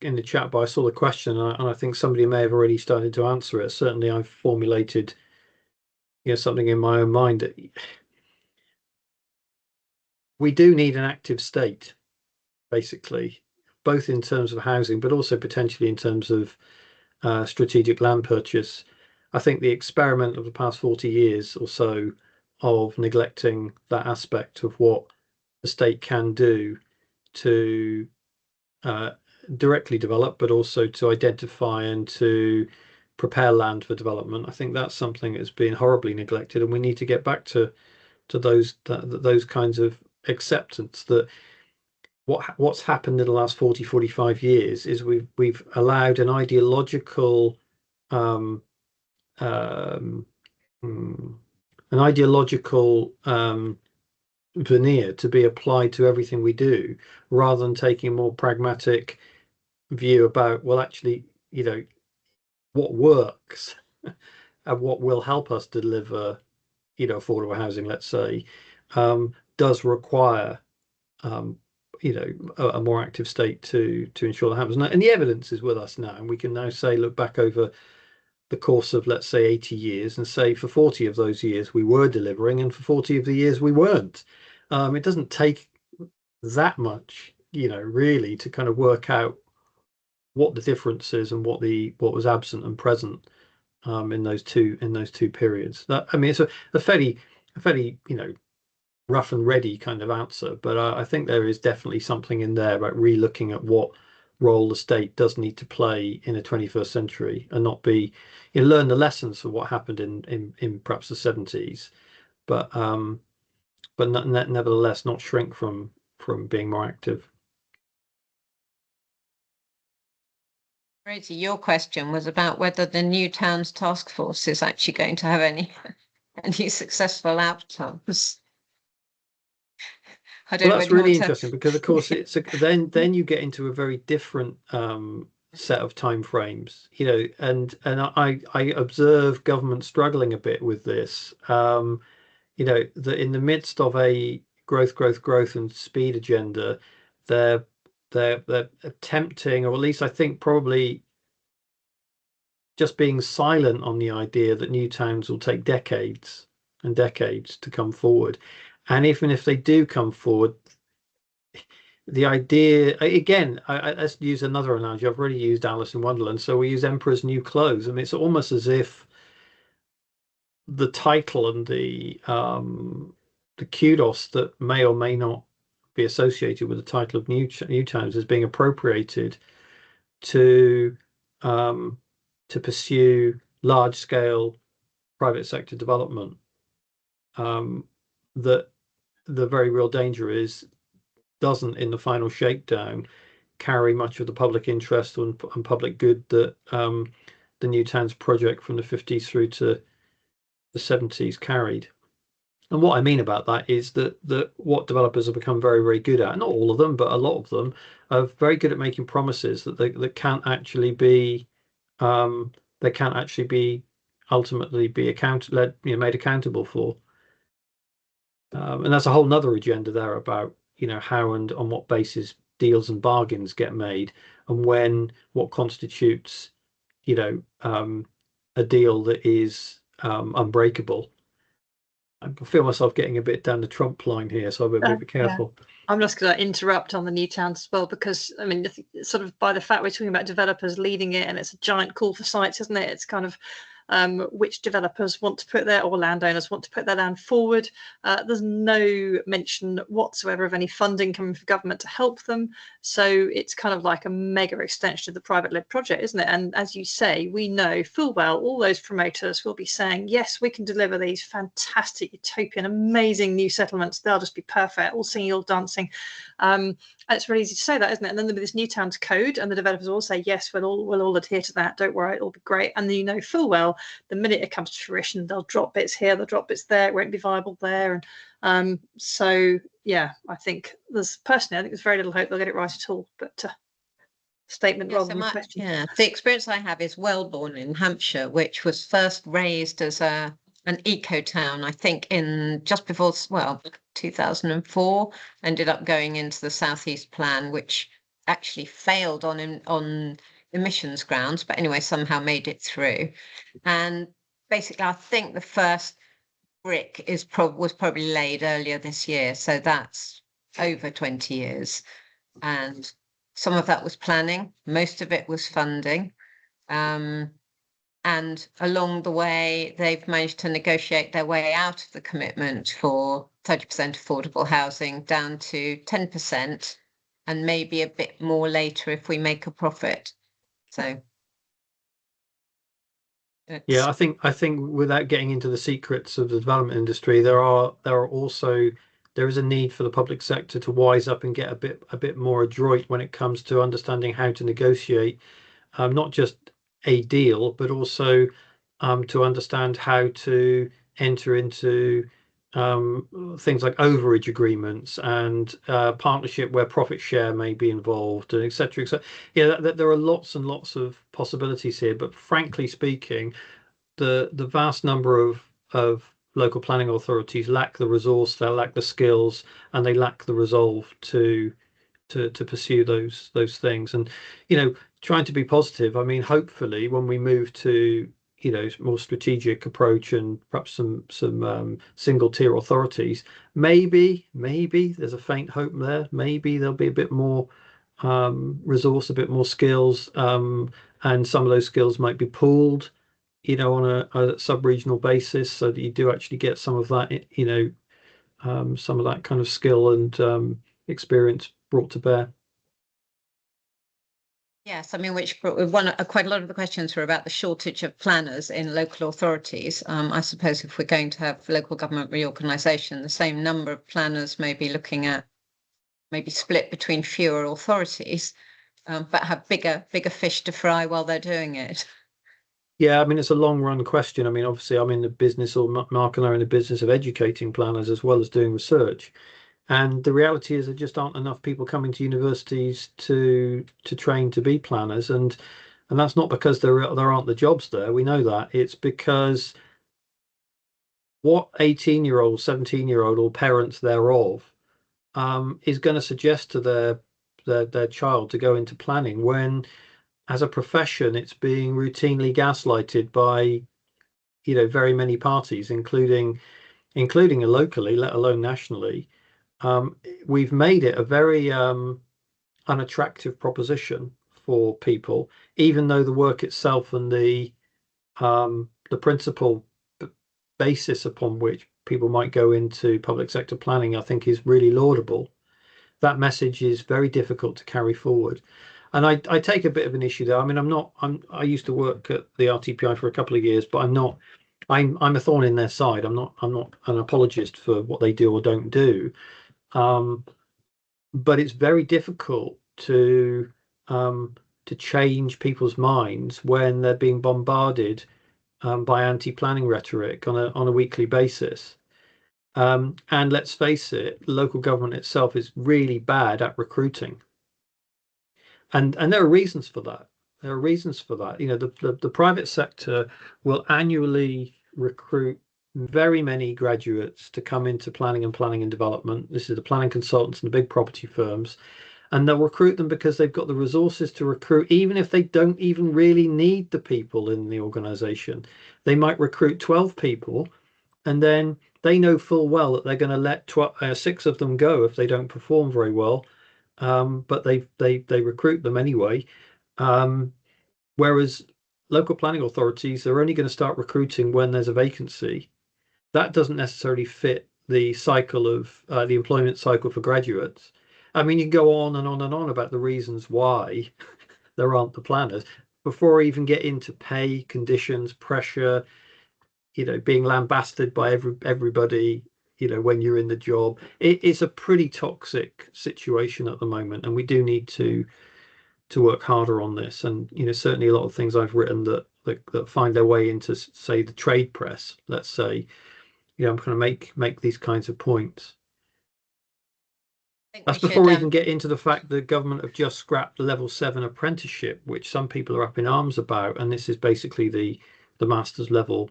the chat bar I saw the question, and I think somebody may have already started to answer it. Certainly, I've formulated something in my own mind that we do need an active state, basically, both in terms of housing, but also potentially in terms of strategic land purchase. I think the experiment of the past 40 years or so of neglecting that aspect of what the state can do to directly develop, but also to identify and to prepare land for development. I think that's something that's been horribly neglected, and we need to get back to those kinds of acceptance that what's happened in the last 45 years is we've allowed an ideological an ideological veneer to be applied to everything we do, rather than taking a more pragmatic view about, well, actually, what works and what will help us deliver, affordable housing, let's say, does require a more active state to ensure that happens. And the evidence is with us now, and we can now say, look back over the course of, let's say, 80 years and say for 40 of those years we were delivering, and for 40 of the years we weren't. It doesn't take that much, really, to kind of work out what the difference is and what was absent and present in those two periods. That, I mean, it's a fairly rough and ready kind of answer, but I think there is definitely something in there about re-looking at what role the state does need to play in a 21st century, and not be, learn the lessons of what happened in perhaps the 70s, but nevertheless not shrink from being more active. Rosie, your question was about whether the New Towns Task Force is actually going to have any successful outcomes. I don't Well, know that's whether you really want to- interesting, because of course it's then you get into a very different set of timeframes, and I observe government struggling a bit with this. That in the midst of a growth and speed agenda, they're attempting, or at least I think probably just being silent on the idea that new towns will take decades and decades to come forward. And even if they do come forward, the idea, again, let's use another analogy. I've already used Alice in Wonderland, so we use Emperor's New Clothes. I mean, it's almost as if the title and the kudos that may or may not be associated with the title of New Towns is being appropriated to pursue large scale private sector development. That the very real danger is doesn't, in the final shakedown, carry much of the public interest and public good that the New Towns project from the 50s through to the 70s carried. And what I mean about that is that what developers have become very, very good at, not all of them, but a lot of them, are very good at making promises that can't actually be ultimately be made accountable for. And that's a whole nother agenda there about how and on what basis deals and bargains get made, and what constitutes a deal that is unbreakable. I feel myself getting a bit down the Trump line here, so I better be careful. Yeah. I'm just going to interrupt on the New Towns as well, because I mean, sort of by the fact we're talking about developers leading it, and it's a giant call for sites, isn't it? It's kind of which developers want to put or landowners want to put their land forward. There's no mention whatsoever of any funding coming from government to help them. So it's kind of like a mega extension of the private-led project, isn't it? And as you say, we know full well all those promoters will be saying, yes, we can deliver these fantastic, utopian, amazing new settlements. They'll just be perfect, all singing, all dancing. It's really easy to say that, isn't it? And then there'll be this New Towns code, and the developers will say, yes, we'll all adhere to that. Don't worry, it'll be great. And then full well, the minute it comes to fruition, they'll drop bits here, they'll drop bits there, it won't be viable there. And so, yeah, I think there's very little hope they'll get it right at all. But statement rather than question. Yeah, the experience I have is Wellbourne in Hampshire, which was first raised as an eco town, I think in just before 2004, ended up going into the Southeast Plan, which actually failed on emissions grounds, but anyway, somehow made it through. And basically, I think the first brick was probably laid earlier this year, so that's over 20 years. And some of that was planning, most of it was funding. And along the way, they've managed to negotiate their way out of the commitment for 30% affordable housing down to 10%, and maybe a bit more later if we make a profit. So yeah, I think without getting into the secrets of the development industry, there is a need for the public sector to wise up and get a bit more adroit when it comes to understanding how to negotiate not just a deal, but also to understand how to enter into things like overage agreements and partnership where profit share may be involved, and etc. Yeah, there are lots and lots of possibilities here, but frankly speaking, the vast number of local planning authorities lack the resource, they lack the skills, and they lack the resolve to pursue those things. And trying to be positive, I mean, hopefully when we move to more strategic approach and perhaps some single tier authorities, maybe there's a faint hope there. Maybe there'll be a bit more resource, a bit more skills, and some of those skills might be pooled, you know, on a sub-regional basis, so that you do actually get some of that, you know, some of that kind of skill and experience brought to bear. Yes, I mean, quite a lot of the questions were about the shortage of planners in local authorities. I suppose if we're going to have local government reorganisation, the same number of planners may be looking at maybe split between fewer authorities, but have bigger fish to fry while they're doing it. Yeah, I mean, it's a long run question. I mean, obviously, I'm in the business, or Mark and I are in the business of educating planners as well as doing research. And the reality is there just aren't enough people coming to universities to train to be planners, and that's not because there aren't the jobs there. We know that. It's because what 18-year-old, 17-year-old, or parents thereof is going to suggest to their child to go into planning, when as a profession it's being routinely gaslighted by, you know, very many parties, including locally, let alone nationally. We've made it a very unattractive proposition for people, even though the work itself and the principal basis upon which people might go into public sector planning, I think, is really laudable. That message is very difficult to carry forward, and I take a bit of an issue there. I mean, I used to work at the RTPI for a couple of years, but I'm a thorn in their side. I'm not an apologist for what they do or don't do. But it's very difficult to change people's minds when they're being bombarded by anti-planning rhetoric on a weekly basis. And let's face it, local government itself is really bad at recruiting, and there are reasons for that. You know, the private sector will annually recruit very many graduates to come into planning and development. This is the planning consultants and the big property firms, and they'll recruit them because they've got the resources to recruit, even if they don't even really need the people in the organization. They might recruit 12 people, and then they know full well that they're going to let 6 of them go if they don't perform very well, but they recruit them anyway. Whereas local planning authorities are only going to start recruiting when there's a vacancy. That doesn't necessarily fit the cycle of the employment cycle for graduates. I mean, you can go on and on and on about the reasons why there aren't the planners before I even get into pay, conditions, pressure, you know, being lambasted by everybody, you know, when you're in the job. It's a pretty toxic situation at the moment, and we do need to work harder on this. And, you know, certainly a lot of things I've written that find their way into, say, the trade press, let's say, you know, I'm going to make these kinds of points. That's before we even get into the fact that government have just scrapped the level 7 apprenticeship, which some people are up in arms about, and this is basically the master's level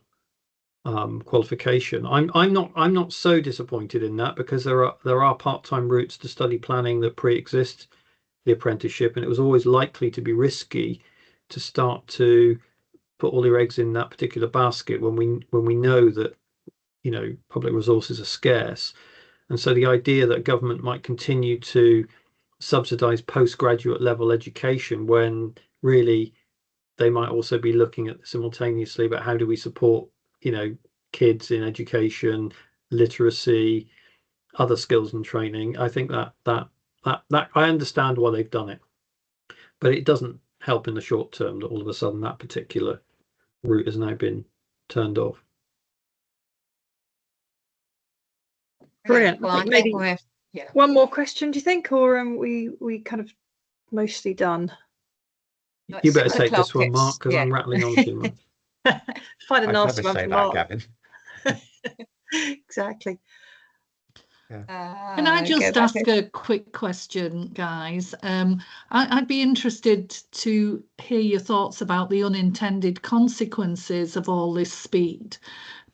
qualification. I'm not so disappointed in that, because there are part-time routes to study planning that pre-exist the apprenticeship, and it was always likely to be risky to start to put all your eggs in that particular basket when we know that, you know, public resources are scarce. And so the idea that government might continue to subsidize postgraduate level education, when really they might also be looking at simultaneously about how do we support, you know, kids in education, literacy, other skills and training. I think that I understand why they've done it, but it doesn't help in the short term that all of a sudden that particular route has now been turned off. Brilliant. Well, I think maybe one more question, do you think, or we kind of mostly done? You better take this one, Mark, because I'm rattling on too much. Find a nasty one for Mark. Gavin. Exactly. Can I just ask a quick question, guys? I'd be interested to hear your thoughts about the unintended consequences of all this speed,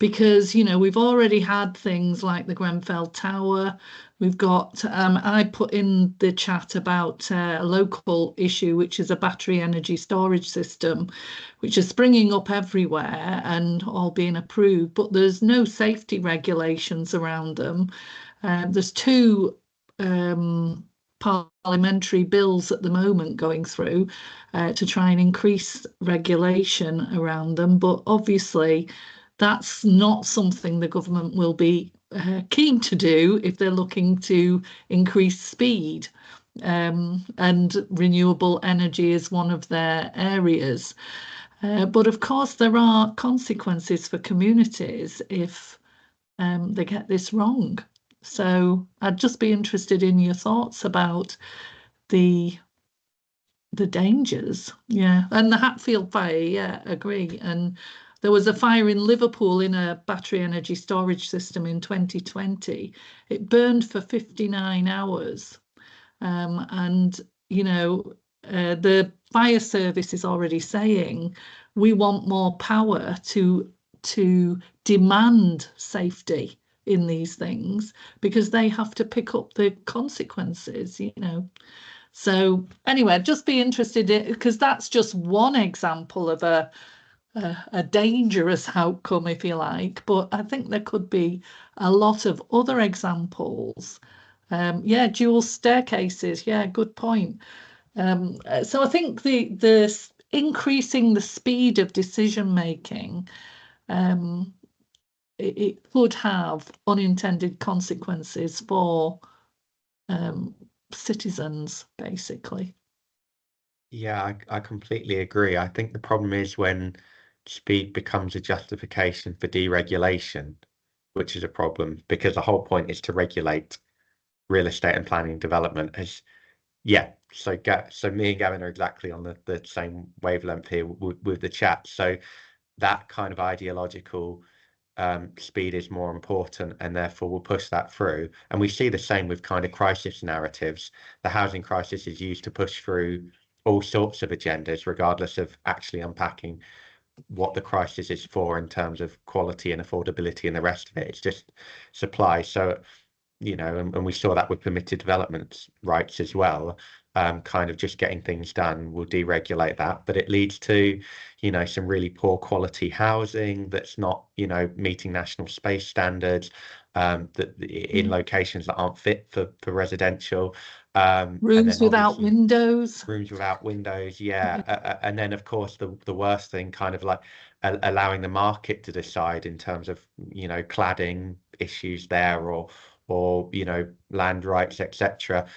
because, you know, we've already had things like the Grenfell Tower. We've got, I put in the chat about a local issue, which is a battery energy storage system, which is springing up everywhere and all being approved, but there's no safety regulations around them. There's 2 parliamentary parliamentary bills at the moment going through to try and increase regulation around them. But obviously, that's not something the government will be keen to do if they're looking to increase speed. And renewable energy is one of their areas. But of course, there are consequences for communities if they get this wrong. So I'd just be interested in your thoughts about the dangers. Yeah, and the Hatfield fire, yeah, agree. And there was a fire in Liverpool in a battery energy storage system in 2020. It burned for 59 hours. And, you know, the fire service is already saying we want more power to demand safety in these things, because they have to pick up the consequences, you know. So anyway, I'd just be interested in, because that's just one example of a dangerous outcome, if you like, but I think there could be a lot of other examples. Yeah, dual staircases, yeah, good point. So I think the increasing the speed of decision making, it could have unintended consequences for citizens, basically. Yeah, I completely agree. I think the problem is when speed becomes a justification for deregulation, which is a problem, because the whole point is to regulate real estate and planning development. As yeah, so me and Gavin are exactly on the same wavelength here with the chat. So that kind of ideological speed is more important, and therefore we'll push that through. And we see the same with kind of crisis narratives. The housing crisis is used to push through all sorts of agendas, regardless of actually unpacking what the crisis is for in terms of quality and affordability and the rest of it. It's just supply. So, you know, and we saw that with permitted development rights as well. Kind of just getting things done will deregulate that, but it leads to, you know, some really poor quality housing that's not, you know, meeting national space standards, that in locations that aren't fit for residential. Rooms without windows. Rooms without windows, yeah. And then, of course, the worst thing, kind of like allowing the market to decide in terms of, you know, cladding issues there, or you know, land rights, etc.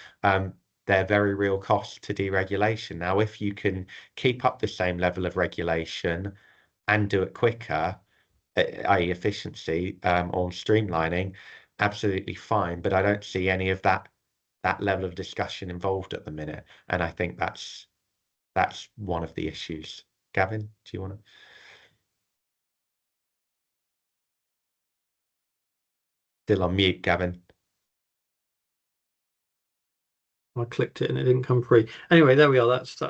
They're very real costs to deregulation. Now, if you can keep up the same level of regulation and do it quicker, i.e. efficiency, or streamlining, absolutely fine. But I don't see any of that level of discussion involved at the minute. And I think that's one of the issues. Gavin, do you want to? Still on mute, Gavin. I clicked it and it didn't come free. Anyway, there we are. That's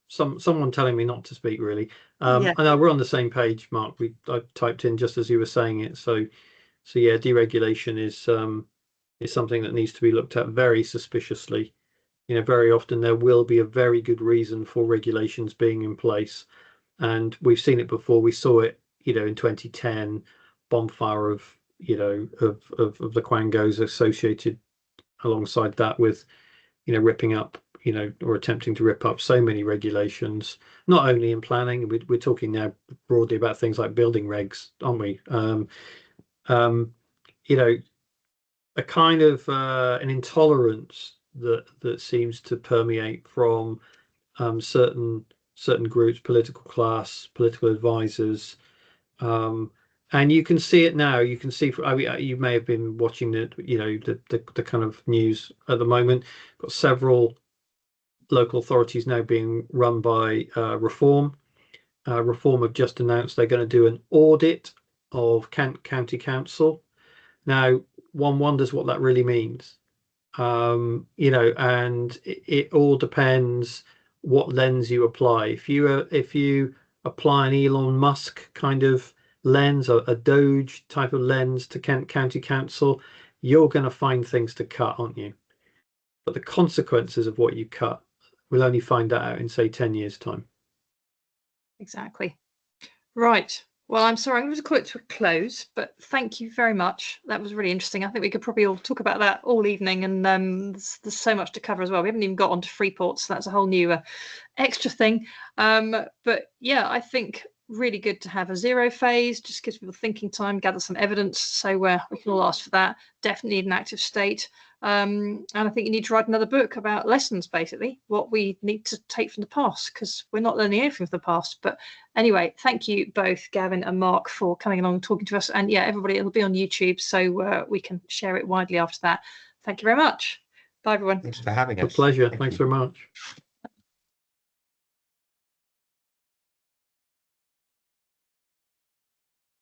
someone telling me not to speak, really. Yeah. I know we're on the same page, Mark. I typed in just as you were saying it. So yeah, deregulation is something that needs to be looked at very suspiciously. You know, very often there will be a very good reason for regulations being in place, and we've seen it before. We saw it, you know, in 2010, bonfire of, you know, of the Quangos associated alongside that with, you know, ripping up, you know, or attempting to rip up so many regulations, not only in planning. We're talking now broadly about things like building regs, aren't we? You know, a kind of an intolerance that seems to permeate from certain groups, political class, political advisors, and you can see it now. You can see, I mean, you may have been watching the, you know, the kind of news at the moment. Got several local authorities now being run by Reform. Reform have just announced they're going to do an audit of Kent County Council. Now, one wonders what that really means. You know, and it all depends what lens you apply. If you apply an Elon Musk kind of lens, a Doge type of lens to Kent County Council, you're going to find things to cut, aren't you? But the consequences of what you cut, we'll only find that out in, say, 10 years' time. Exactly. Right. Well, I'm sorry, I'm going to call it to a close, but thank you very much. That was really interesting. I think we could probably all talk about that all evening, and there's so much to cover as well. We haven't even got onto Freeport, so that's a whole new extra thing. But yeah, I think really good to have a zero phase, just gives people thinking time, gather some evidence. So we can all ask for that. Definitely need an active state. And I think you need to write another book about lessons, basically, what we need to take from the past, because we're not learning anything from the past. But anyway, thank you both, Gavin and Mark, for coming along and talking to us. And yeah, everybody, it'll be on YouTube, so we can share it widely after that. Thank you very much. Bye, everyone. Thanks for having us. It's a pleasure. Thank Thanks you. very much.